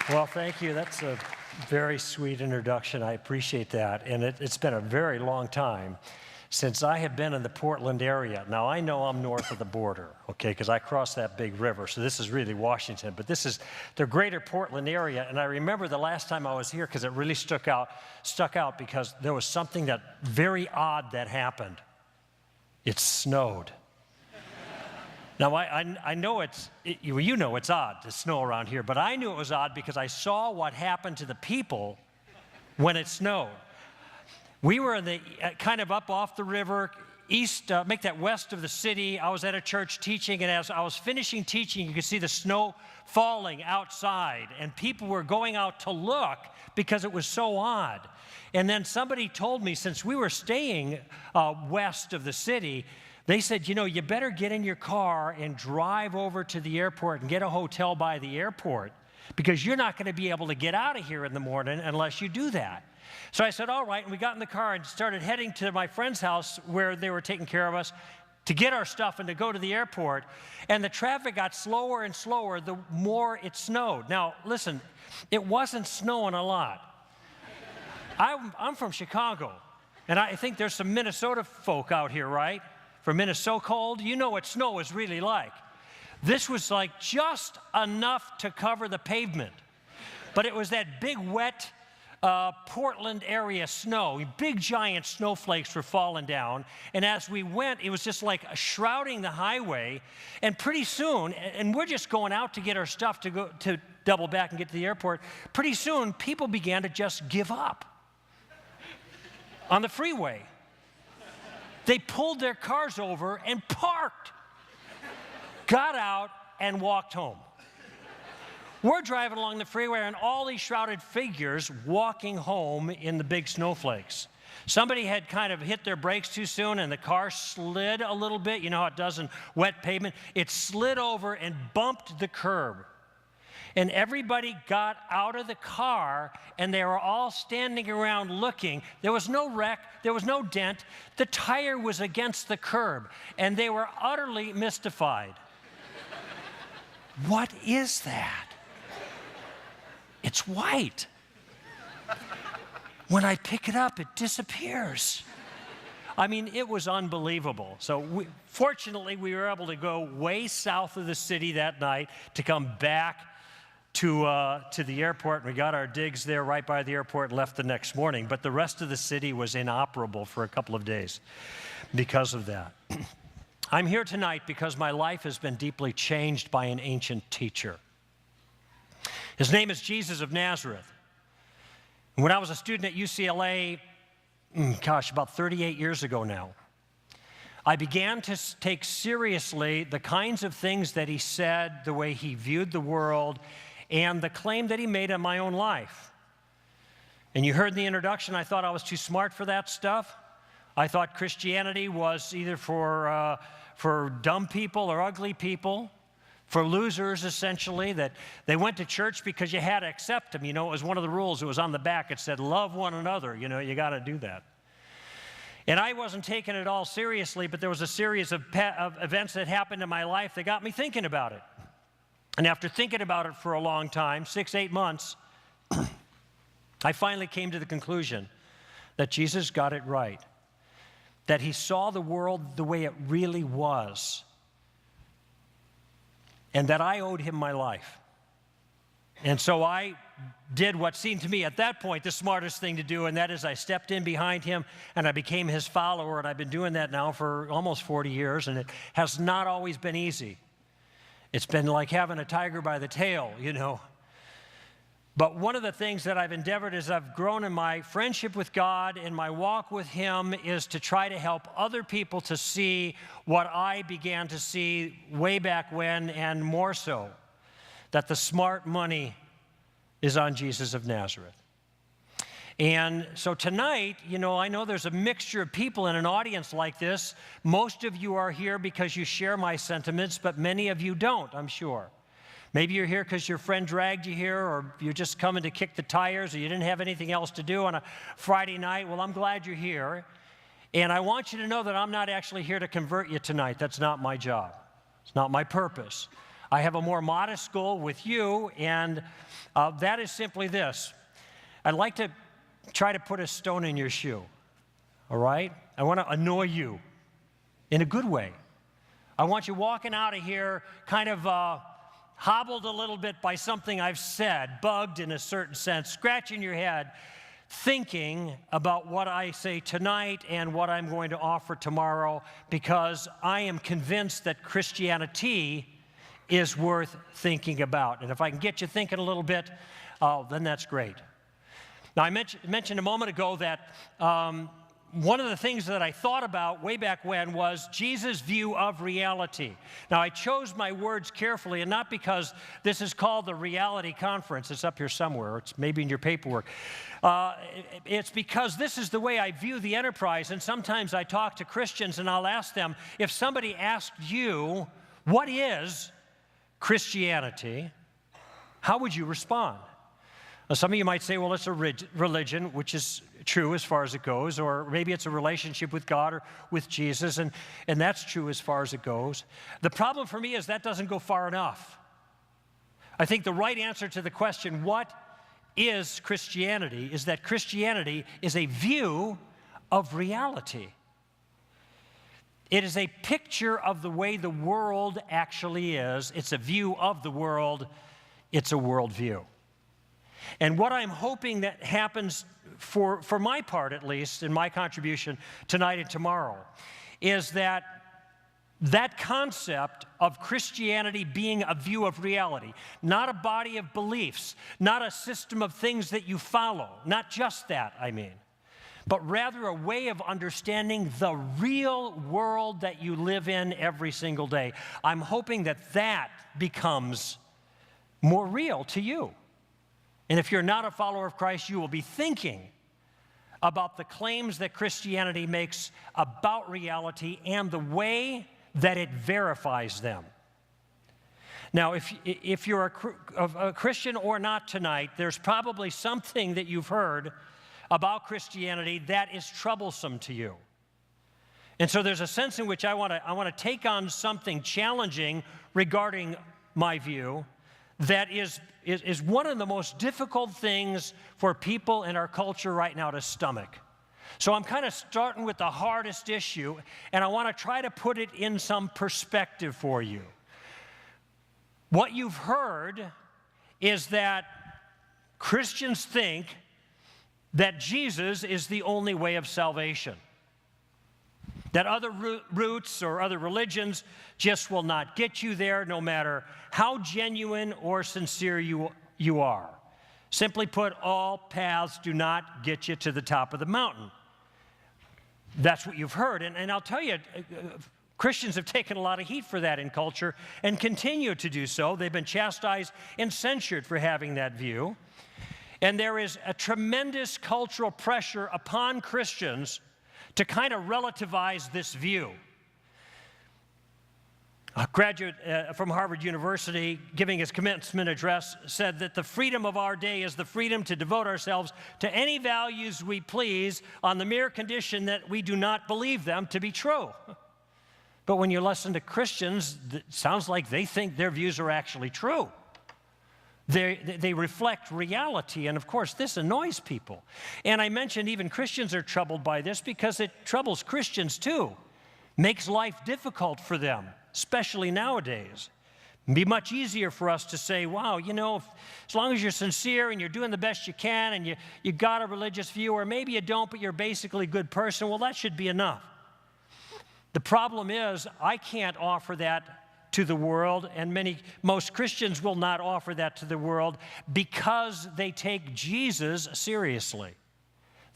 Well, thank you. That's a very sweet introduction. I appreciate that. And it's been a very long time since I have been in the Portland area. Now, I know I'm north of the border, okay, because I crossed that big river, so this is really Washington, but this is the greater Portland area, and I remember the last time I was here because it really stuck out because there was something that very odd that happened. It snowed. Now, I know you know it's odd to snow around here, but I knew it was odd because I saw what happened to the people when it snowed. We were in the kind of up off the river, east, make that west of the city. I was at a church teaching, and as I was finishing teaching, you could see the snow falling outside, and people were going out to look because it was so odd. And then somebody told me, since we were staying west of the city, they said, you know, you better get in your car and drive over to the airport and get a hotel by the airport because you're not going to be able to get out of here in the morning unless you do that. So I said, all right, and we got in the car and started heading to my friend's house where they were taking care of us to get our stuff and to go to the airport. And the traffic got slower and slower the more it snowed. Now, listen, it wasn't snowing a lot. I'm from Chicago, and I think there's some Minnesota folk out here, right? From Minnesota cold, you know what snow is really like. This was like just enough to cover the pavement. But it was that big, wet Portland area snow. Big, giant snowflakes were falling down. And as we went, it was just like shrouding the highway. And pretty soon, and we're just going out to get our stuff to go to double back and get to the airport. Pretty soon, people began to just give up on the freeway. They pulled their cars over and parked, got out, and walked home. We're driving along the freeway and all these shrouded figures walking home in the big snowflakes. Somebody had kind of hit their brakes too soon and the car slid a little bit. You know how it does in wet pavement? It slid over and bumped the curb. And everybody got out of the car, and they were all standing around looking. There was no wreck. There was no dent. The tire was against the curb, and they were utterly mystified. What is that? It's white. When I pick it up, it disappears. I mean, it was unbelievable. So fortunately, we were able to go way south of the city that night to come back to the airport. We got our digs there right by the airport and left the next morning. But the rest of the city was inoperable for a couple of days because of that. I'm here tonight because my life has been deeply changed by an ancient teacher. His name is Jesus of Nazareth. When I was a student at UCLA, about 38 years ago now, I began to take seriously the kinds of things that he said, the way he viewed the world, and the claim that he made on my own life. And you heard in the introduction, I thought I was too smart for that stuff. I thought Christianity was either for dumb people or ugly people, for losers, essentially, that they went to church because you had to accept them. You know, it was one of the rules. It was on the back. It said, love one another. You know, you got to do that. And I wasn't taking it all seriously, but there was a series of events that happened in my life that got me thinking about it. And after thinking about it for a long time, 6-8 months, I finally came to the conclusion that Jesus got it right, that he saw the world the way it really was, and that I owed him my life. And so I did what seemed to me at that point the smartest thing to do, and that is I stepped in behind him and I became his follower, and I've been doing that now for almost 40 years, and it has not always been easy. It's been like having a tiger by the tail, you know. But one of the things that I've endeavored as I've grown in my friendship with God and my walk with him is to try to help other people to see what I began to see way back when, and more so, that the smart money is on Jesus of Nazareth. And so tonight, you know, I know there's a mixture of people in an audience like this. Most of you are here because you share my sentiments, but many of you don't, I'm sure. Maybe you're here because your friend dragged you here, or you're just coming to kick the tires, or you didn't have anything else to do on a Friday night. Well, I'm glad you're here. And I want you to know that I'm not actually here to convert you tonight. That's not my job. It's not my purpose. I have a more modest goal with you, and that is simply this. I'd like to try to put a stone in your shoe, all right? I want to annoy you in a good way. I want you walking out of here kind of hobbled a little bit by something I've said, bugged in a certain sense, scratching your head, thinking about what I say tonight and what I'm going to offer tomorrow, because I am convinced that Christianity is worth thinking about. And if I can get you thinking a little bit, then that's great. Now, I mentioned a moment ago that one of the things that I thought about way back when was Jesus' view of reality. Now, I chose my words carefully, and not because this is called the Reality Conference. It's up here somewhere. It's maybe in your paperwork. It's because this is the way I view the enterprise, and sometimes I talk to Christians, and I'll ask them, if somebody asked you, what is Christianity, how would you respond? Now, some of you might say, well, it's a religion, which is true as far as it goes, or maybe it's a relationship with God or with Jesus, and that's true as far as it goes. The problem for me is that doesn't go far enough. I think the right answer to the question, what is Christianity, is that Christianity is a view of reality. It is a picture of the way the world actually is. It's a view of the world. It's a worldview. And what I'm hoping that happens, for my part at least, in my contribution tonight and tomorrow, is that concept of Christianity being a view of reality, not a body of beliefs, not a system of things that you follow, not just that, I mean, but rather a way of understanding the real world that you live in every single day. I'm hoping that becomes more real to you. And if you're not a follower of Christ, you will be thinking about the claims that Christianity makes about reality and the way that it verifies them. Now, if you're a Christian or not tonight, there's probably something that you've heard about Christianity that is troublesome to you. And so there's a sense in which I want to take on something challenging regarding my view that is one of the most difficult things for people in our culture right now to stomach. So I'm kind of starting with the hardest issue, and I want to try to put it in some perspective for you. What you've heard is that Christians think that Jesus is the only way of salvation, that other routes or other religions just will not get you there, no matter how genuine or sincere you are. Simply put, all paths do not get you to the top of the mountain. That's what you've heard. And I'll tell you, Christians have taken a lot of heat for that in culture and continue to do so. They've been chastised and censured for having that view. And there is a tremendous cultural pressure upon Christians to kind of relativize this view. A graduate from Harvard University, giving his commencement address, said that the freedom of our day is the freedom to devote ourselves to any values we please on the mere condition that we do not believe them to be true. But when you listen to Christians, it sounds like they think their views are actually true. They reflect reality, and of course, this annoys people. And I mentioned even Christians are troubled by this because it troubles Christians too. Makes life difficult for them, especially nowadays. It'd be much easier for us to say, wow, you know, as long as you're sincere and you're doing the best you can and you got a religious view, or maybe you don't, but you're basically a good person, well, that should be enough. The problem is, I can't offer that to the world, and most Christians will not offer that to the world because they take Jesus seriously.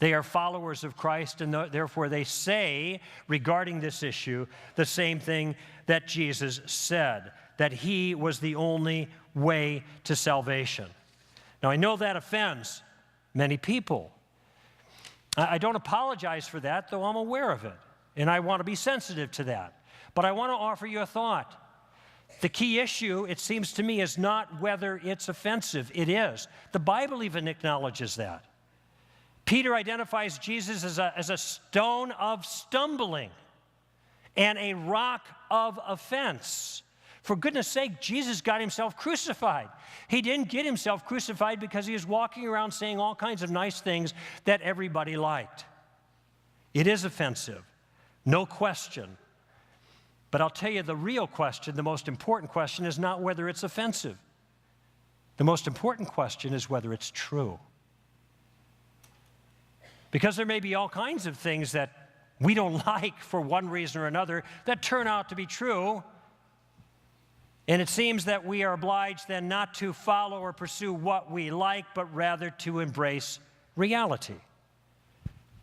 They are followers of Christ, and therefore they say regarding this issue the same thing that Jesus said, that he was the only way to salvation. Now, I know that offends many people. I don't apologize for that, though I'm aware of it, and I want to be sensitive to that. But I want to offer you a thought. The key issue, it seems to me, is not whether it's offensive. It is. The Bible even acknowledges that. Peter identifies Jesus as a stone of stumbling and a rock of offense. For goodness sake, Jesus got himself crucified. He didn't get himself crucified because he was walking around saying all kinds of nice things that everybody liked. It is offensive, no question. But I'll tell you the real question, the most important question, is not whether it's offensive. The most important question is whether it's true. Because there may be all kinds of things that we don't like for one reason or another that turn out to be true. And it seems that we are obliged then not to follow or pursue what we like, but rather to embrace reality.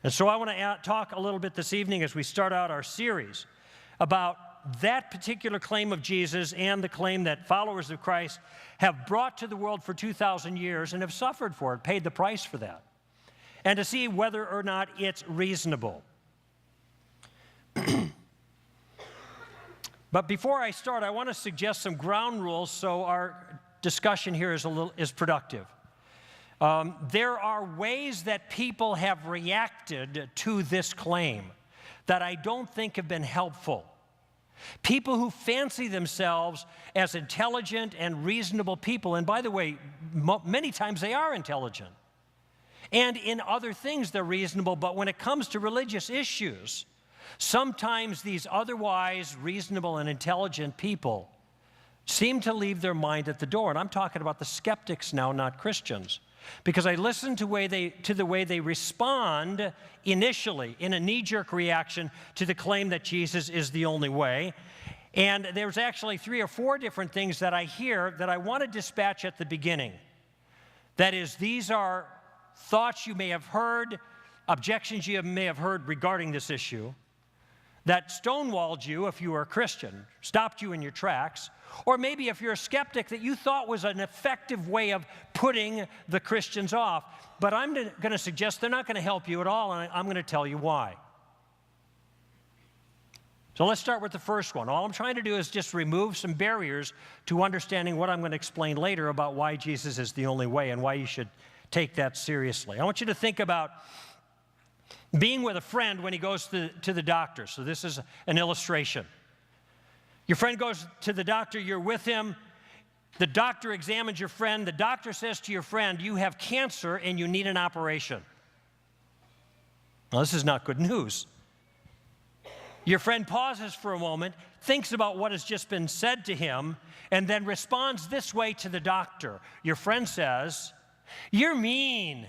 And so I want to talk a little bit this evening as we start out our series about that particular claim of Jesus and the claim that followers of Christ have brought to the world for 2,000 years and have suffered for it, paid the price for that, and to see whether or not it's reasonable. But before I start, I want to suggest some ground rules so our discussion here is productive. There are ways that people have reacted to this claim that I don't think have been helpful. People who fancy themselves as intelligent and reasonable people, and by the way, many times they are intelligent. And in other things they're reasonable, but when it comes to religious issues, sometimes these otherwise reasonable and intelligent people seem to leave their mind at the door. And I'm talking about the skeptics now, not Christians. Because I listen to the way they respond initially in a knee-jerk reaction to the claim that Jesus is the only way. And there's actually 3 or 4 different things that I hear that I want to dispatch at the beginning. That is, these are thoughts you may have heard, objections you may have heard regarding this issue, that stonewalled you if you were a Christian, stopped you in your tracks, or maybe if you're a skeptic that you thought was an effective way of putting the Christians off. But I'm going to suggest they're not going to help you at all, and I'm going to tell you why. So let's start with the first one. All I'm trying to do is just remove some barriers to understanding what I'm going to explain later about why Jesus is the only way and why you should take that seriously. I want you to think about being with a friend when he goes to the doctor. So this is an illustration. Your friend goes to the doctor, you're with him. The doctor examines your friend. The doctor says to your friend, you have cancer and you need an operation. Well, this is not good news. Your friend pauses for a moment, thinks about what has just been said to him, and then responds this way to the doctor. Your friend says, you're mean.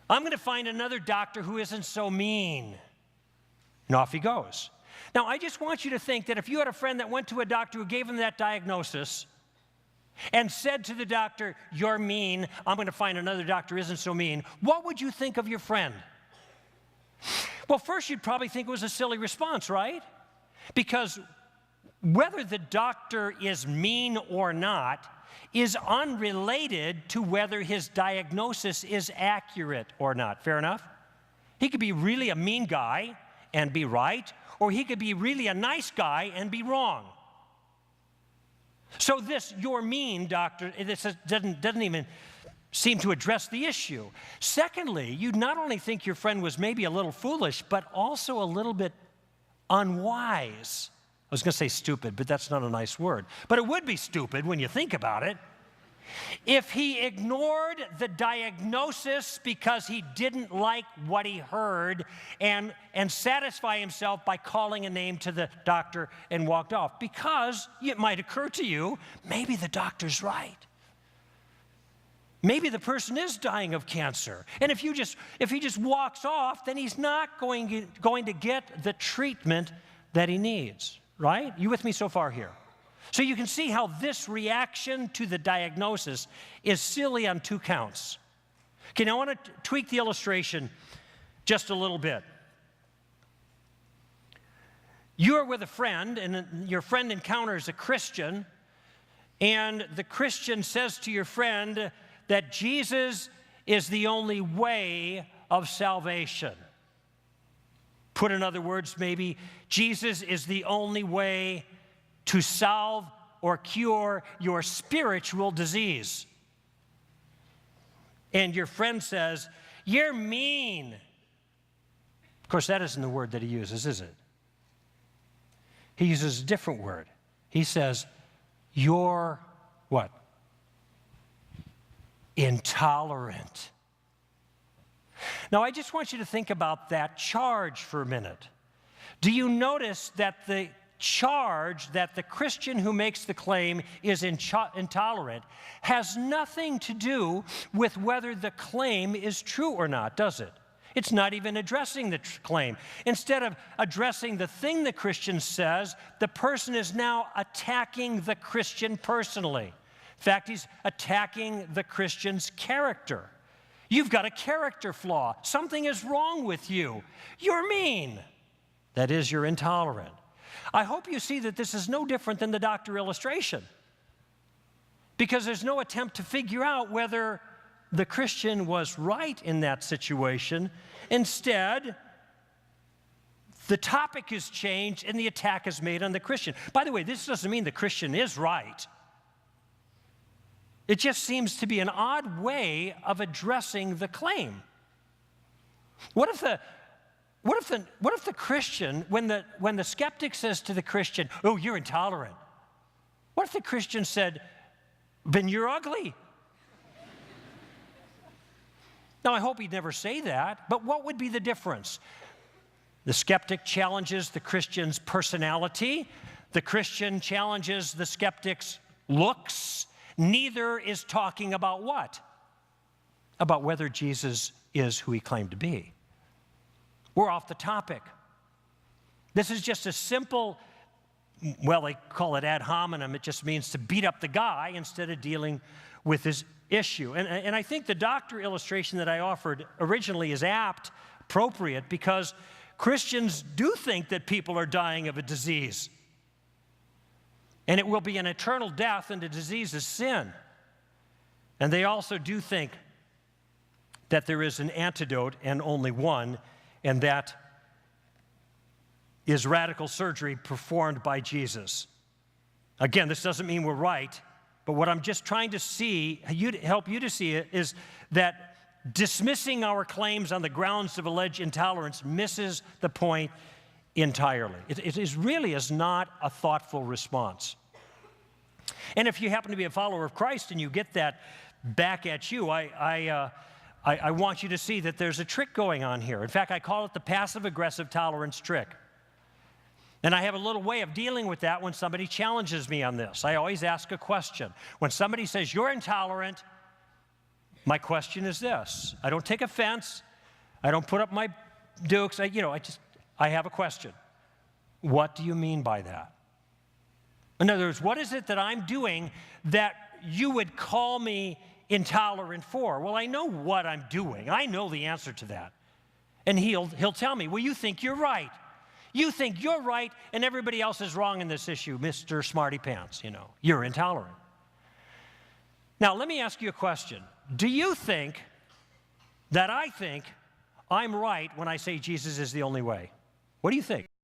I'm going to find another doctor who isn't so mean. And off he goes. Now, I just want you to think that if you had a friend that went to a doctor who gave him that diagnosis and said to the doctor, you're mean, I'm going to find another doctor who isn't so mean, what would you think of your friend? Well, first you'd probably think it was a silly response, right? Because whether the doctor is mean or not is unrelated to whether his diagnosis is accurate or not. Fair enough? He could be really a mean guy and be right, or he could be really a nice guy and be wrong. So this, you're mean, doctor, this doesn't even seem to address the issue. Secondly, you not only think your friend was maybe a little foolish, but also a little bit unwise. I was going to say stupid, but that's not a nice word. But it would be stupid when you think about it. If he ignored the diagnosis because he didn't like what he heard and satisfy himself by calling a name to the doctor and walked off. Because it might occur to you, maybe the doctor's right. Maybe the person is dying of cancer. And if he just walks off, then he's not going to get the treatment that he needs. Right? You with me so far here? So you can see how this reaction to the diagnosis is silly on 2 counts. Okay, now I want to tweak the illustration just a little bit. You are with a friend, and your friend encounters a Christian, and the Christian says to your friend that Jesus is the only way of salvation. Put in other words, maybe, Jesus is the only way to solve or cure your spiritual disease. And your friend says, you're mean. Of course, that isn't the word that he uses, is it? He uses a different word. He says, you're what? Intolerant. Now, I just want you to think about that charge for a minute. Do you notice that the charge that the Christian who makes the claim is intolerant has nothing to do with whether the claim is true or not, does it? It's not even addressing the claim. Instead of addressing the thing the Christian says, the person is now attacking the Christian personally. In fact, he's attacking the Christian's character. You've got a character flaw. Something is wrong with you. You're mean. That is, you're intolerant. I hope you see that this is no different than the doctor illustration, because there's no attempt to figure out whether the Christian was right in that situation. Instead, the topic is changed and the attack is made on the Christian. By the way, this doesn't mean the Christian is right. It just seems to be an odd way of addressing the claim. What if the Christian, when the skeptic says to the Christian, "Oh, you're intolerant," what if the Christian said, "Then you're ugly"? Now, I hope he'd never say that, but what would be the difference? The skeptic challenges the Christian's personality. The Christian challenges the skeptic's looks. Neither is talking about what? About whether Jesus is who he claimed to be. We're off the topic. This is just a simple, well, they call it ad hominem. It just means to beat up the guy instead of dealing with his issue. And I think the doctor illustration that I offered originally is apt, appropriate, because Christians do think that people are dying of a disease. And it will be an eternal death, and the disease is sin. And they also do think that there is an antidote, and only one, and that is radical surgery performed by Jesus. Again, this doesn't mean we're right, but what I'm just trying to help you to see is that dismissing our claims on the grounds of alleged intolerance misses the point entirely. It really is not a thoughtful response. And if you happen to be a follower of Christ and you get that back at you, I want you to see that there's a trick going on here. In fact, I call it the passive-aggressive tolerance trick. And I have a little way of dealing with that when somebody challenges me on this. I always ask a question. When somebody says, "You're intolerant," my question is this. I don't take offense. I don't put up my dukes. I have a question. What do you mean by that? In other words, what is it that I'm doing that you would call me intolerant for? Well, I know what I'm doing. I know the answer to that. And he'll tell me, "Well, you think you're right. You think you're right and everybody else is wrong in this issue, Mr. Smarty Pants, you're intolerant." Now, let me ask you a question. Do you think that I think I'm right when I say Jesus is the only way? What do you think?